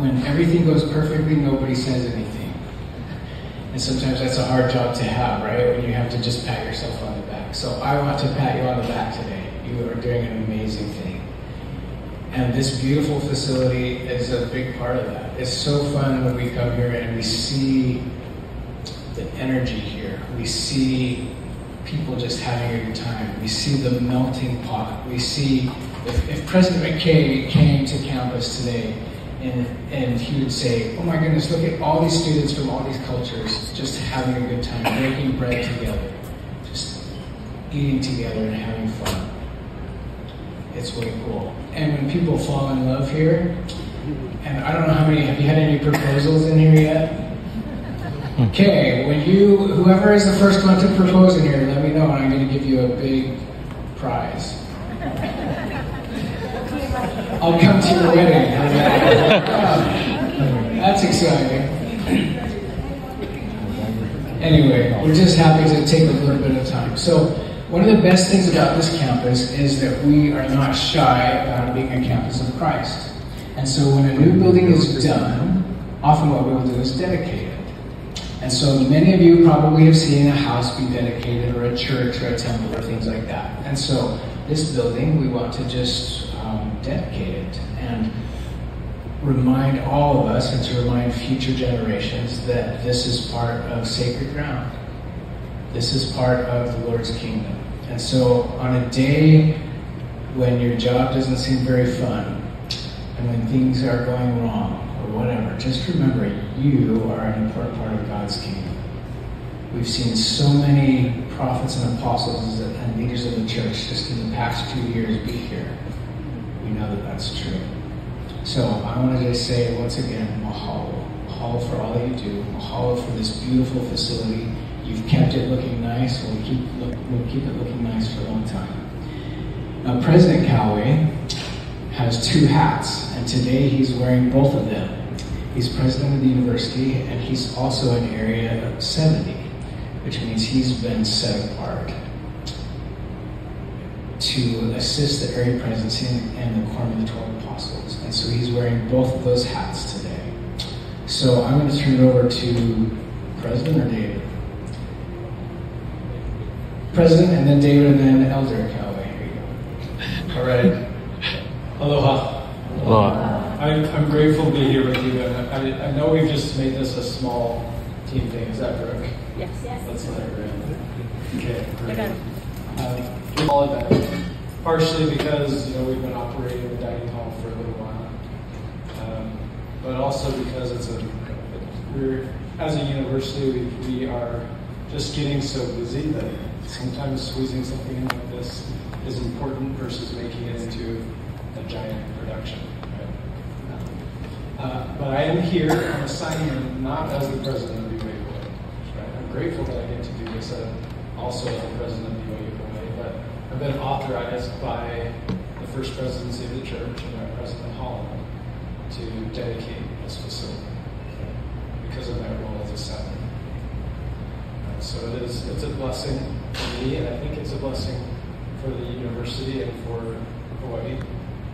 when everything goes perfectly, nobody says anything. And sometimes that's a hard job to have, right? When you have to just pat yourself on the back. So I want to pat you on the back today. You are doing an amazing thing. And this beautiful facility is a big part of that. It's so fun when we come here and we see the energy here. We see people just having a good time. We see the melting pot. We see, if President McKay came to campus today and he would say, oh my goodness, look at all these students from all these cultures just having a good time, breaking bread together, just eating together and having fun. It's way cool. And when people fall in love here, and I don't know how many, have you had any proposals in here yet? Okay, whoever is the first one to propose in here, let me know and I'm going to give you a big prize. I'll come to your wedding. That's exciting. Anyway, we're just happy to take a little bit of time. So, one of the best things about this campus is that we are not shy about being a campus of Christ. And so when a new building is done, often what we will do is dedicate it. And so many of you probably have seen a house be dedicated, or a church, or a temple, or things like that. And so this building, we want to just dedicate it and remind all of us, and to remind future generations, that this is part of sacred ground. This is part of the Lord's kingdom. And so on a day when your job doesn't seem very fun, and when things are going wrong, or whatever, just remember you are an important part of God's kingdom. We've seen so many prophets and apostles and leaders of the church just in the past 2 years be here. We know that that's true. So I wanted to say once again, mahalo. Mahalo for all that you do. Mahalo for this beautiful facility. You've kept it looking nice, and we'll keep it looking nice for a long time. Now, President Callaway has 2 hats, and today he's wearing both of them. He's president of the university, and he's also in Area 70, which means he's been set apart to assist the area presidency and the Quorum of the 12 Apostles. And so he's wearing both of those hats today. So I'm going to turn it over to President or David? President, and then David, and then Elder Callaway. Here you go. All right. Aloha. Aloha. I'm grateful to be here with you. And I know we've just made this a small team thing. Is that correct? Yes. That's what I read. Okay, great. Okay. All of that, partially because we've been operating the dining hall for a little while, but also because as a university we are just getting so busy that sometimes squeezing something in like this is important versus making it into a giant production. Right? But I am here on assignment not as the president of the UAE. Right? I'm grateful that I get to do this also as the president of the UAE. But I've been authorized by the first presidency of the church and by President Holland to dedicate this facility because of my role as a senator. So it's a blessing for me, and I think it's a blessing for the university and for Hawaii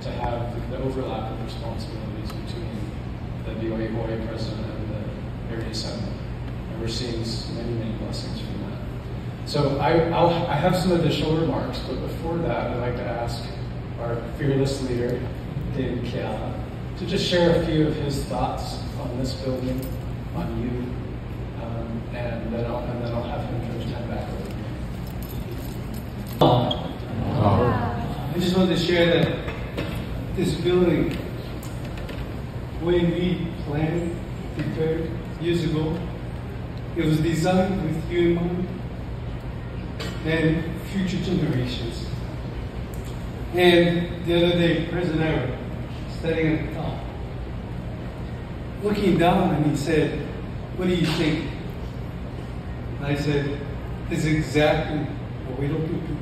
to have the overlap of responsibilities between the BYU Hawaii president and the area senate. And we're seeing many, many blessings from that. So I have some additional remarks, but before that, I'd like to ask our fearless leader, David Keala, to just share a few of his thoughts on this building, on you, and then I'll have him turn his time back over. I just want to share that this building, when we planned, prepared years ago, it was designed with you in mind and future generations. And the other day, President and I were standing at the top, looking down, and he said, "What do you think?" And I said, "This is exactly what we're looking for."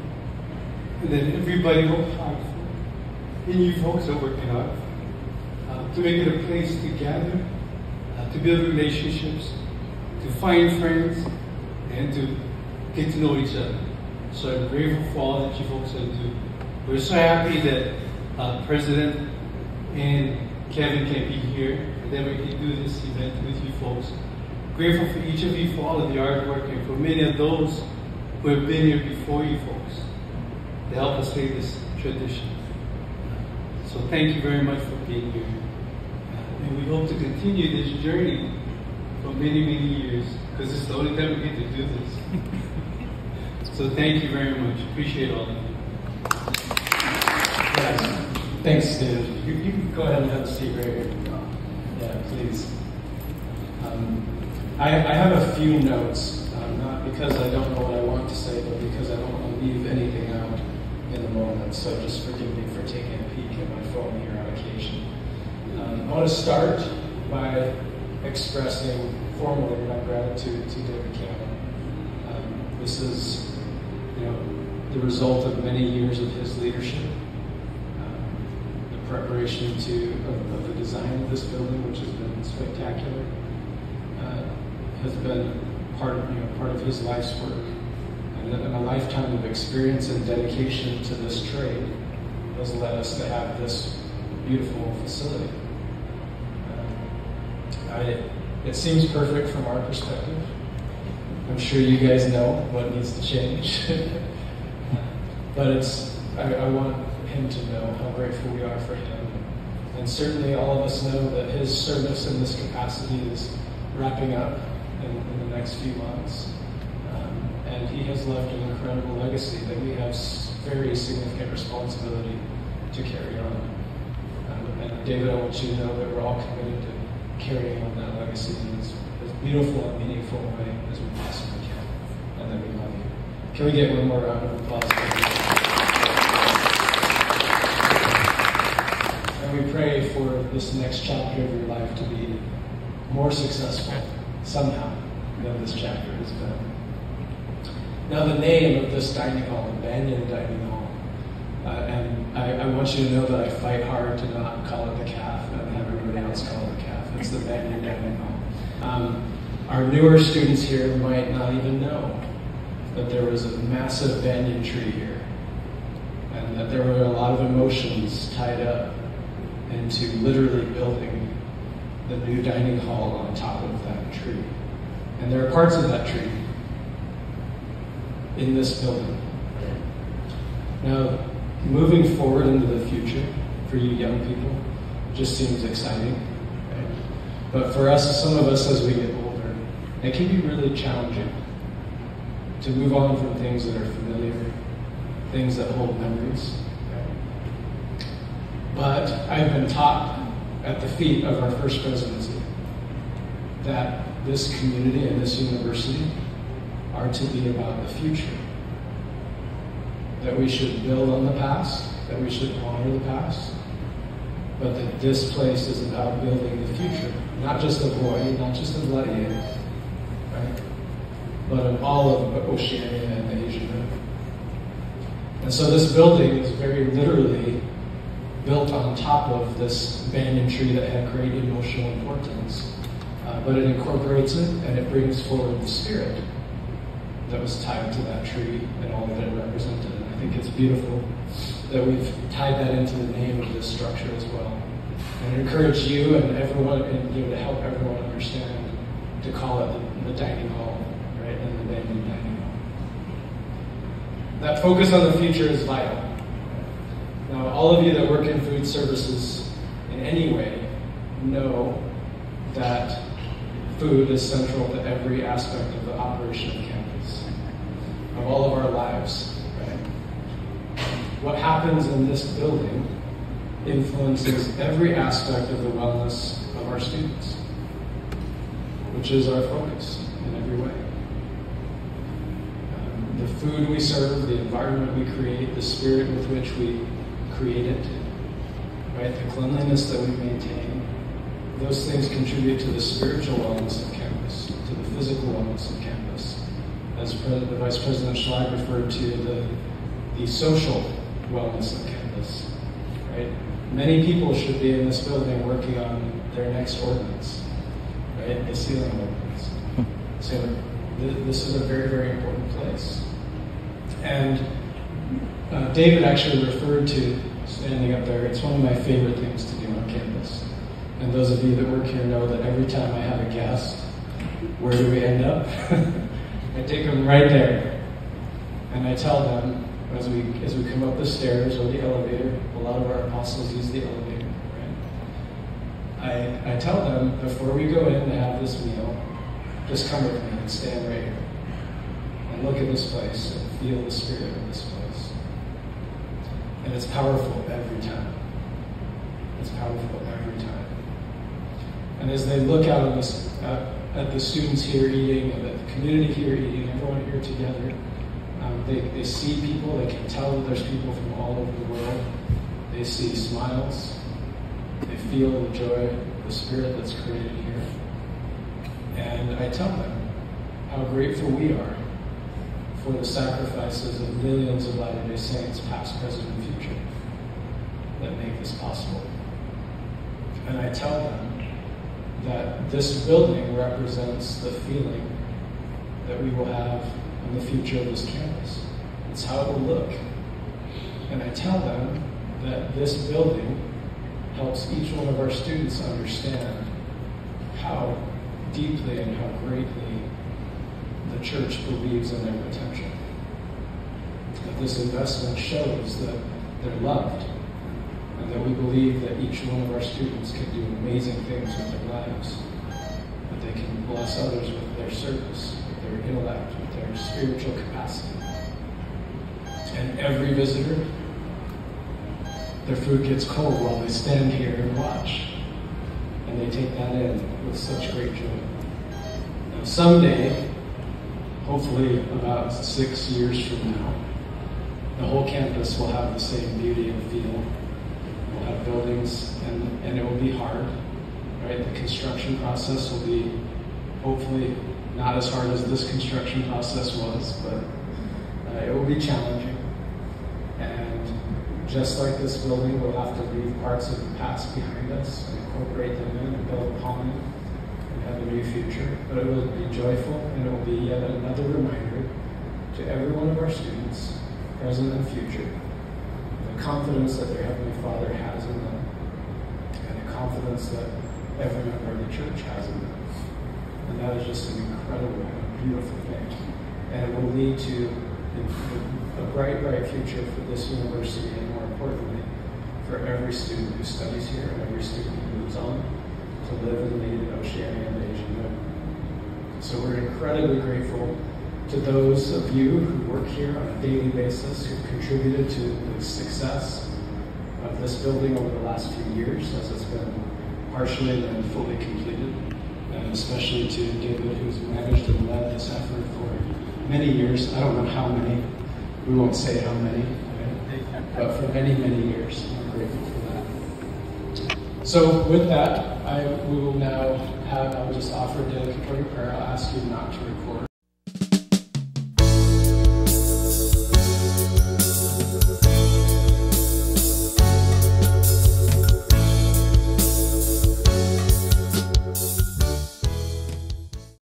And then everybody worked hard for it. And you folks are working hard to make it a place to gather, to build relationships, to find friends, and to get to know each other. So I'm grateful for all that you folks are doing. We're so happy that President and Kevin can be here that we can do this event with you folks. Grateful for each of you for all of the hard work and for many of those who have been here before you folks to help us save this tradition. So thank you very much for being here. And we hope to continue this journey for many, many years, because it's the only time we get to do this. So thank you very much. Appreciate all of you. Yes. Thanks, David. You can go ahead and have a seat right here. Yeah, please. I have a few notes, not because I don't know what I want to say, but because I don't want to leave anything out in the moment. So just forgive me for taking a peek at my phone here on occasion. I want to start by expressing formally my gratitude to David Cameron. This is, the result of many years of his leadership. The preparation of the design of this building, which has been spectacular, has been part of his life's work, and a lifetime of experience and dedication to this trade has led us to have this beautiful facility. It seems perfect from our perspective. I'm sure you guys know what needs to change, but I want him to know how grateful we are for him. And certainly all of us know that his service in this capacity is wrapping up in the next few months. And he has left an incredible legacy that we have very significant responsibility to carry on. And David, I want you to know that we're all committed to carrying on that legacy in as beautiful and meaningful way as we possibly can. And that we love you. Can we get one more round of applause for you? And we pray for this next chapter of your life to be more successful somehow than this chapter has been. Now, the name of this dining hall, Banyan Dining Hall, and I want you to know that I fight hard to not call it the Calf and have everybody else call it the Calf. It's the Banyan Dining Hall. Our newer students here might not even know that there was a massive banyan tree here, and that there were a lot of emotions tied up into literally building the new dining hall on top of that tree. And there are parts of that tree in this building. Now, moving forward into the future for you young people just seems exciting. Right? But for us, some of us as we get older, it can be really challenging to move on from things that are familiar, things that hold memories. Right? But I've been taught at the feet of our first presidency that this community and this university are to be about the future. That we should build on the past, that we should honor the past, but that this place is about building the future, not just of Hawaii, not just of Laie, right? But of all of Oceania and the Asian River. And so this building is very literally built on top of this banyan tree that had great emotional importance, but it incorporates it and it brings forward the spirit that was tied to that tree and all that it represented. And I think it's beautiful that we've tied that into the name of this structure as well. And I encourage you and everyone, to help everyone understand, to call it the dining hall, right, and the banyan dining hall. That focus on the future is vital. Now, all of you that work in food services in any way know that food is central to every aspect of the operation of campus, of all of our lives, right? What happens in this building influences every aspect of the wellness of our students, which is our focus in every way. The food we serve, the environment we create, the spirit with which we create it, right? The cleanliness that we maintain, those things contribute to the spiritual wellness of campus, to the physical wellness of campus. As the Vice President Schlag referred to, the social wellness of campus, right? Many people should be in this building working on their next ordinance, right? The ceiling ordinance. So this is a very, very important place. And David actually referred to standing up there. It's one of my favorite things to do on campus. And those of you that work here know that every time I have a guest, where do we end up? I take them right there. And I tell them, as we come up the stairs or the elevator, a lot of our apostles use the elevator, right? I tell them, before we go in to have this meal, just come with me and stand right here. And look at this place and feel the spirit of this place. And it's powerful every time. It's powerful every time. And as they look out at the students here eating, and at the community here eating, everyone here together, they see people, they can tell that there's people from all over the world. They see smiles, they feel the joy, the spirit that's created here. And I tell them how grateful we are for the sacrifices of millions of Latter-day Saints, past, present, and future, that make this possible. And I tell them that this building represents the feeling that we will have in the future of this campus. It's how it will look. And I tell them that this building helps each one of our students understand how deeply and how greatly the church believes in their potential. That this investment shows that they're loved, and that we believe that each one of our students can do amazing things with their lives, that they can bless others with their service, with their intellect, with their spiritual capacity. And every visitor, their food gets cold while they stand here and watch, and they take that in with such great joy. Now someday, hopefully about 6 years from now, the whole campus will have the same beauty and feel. We'll have buildings, and it will be hard, right? The construction process will be hopefully not as hard as this construction process was, but it will be challenging. And just like this building, we'll have to leave parts of the past behind us and incorporate them in and build upon them and have a new future. But it will be joyful, and it will be yet another reminder to every one of our students, present and future, the confidence that their Heavenly Father has in them, and the confidence that every member of the church has in them. And that is just an incredible and beautiful thing. And it will lead to a bright, bright future for this university, and more importantly, for every student who studies here and every student who moves on to live and lead in Oceania and Asia Middle. So we're incredibly grateful to those of you who work here on a daily basis, who've contributed to the success of this building over the last few years, as it's been partially and then fully completed. And especially to David, who's managed and led this effort for many years. I don't know how many. We won't say how many, right? But for many, many years. I'm grateful for that. So with that, we will now have, I will just offer a dedicatory prayer. I'll ask you not to record.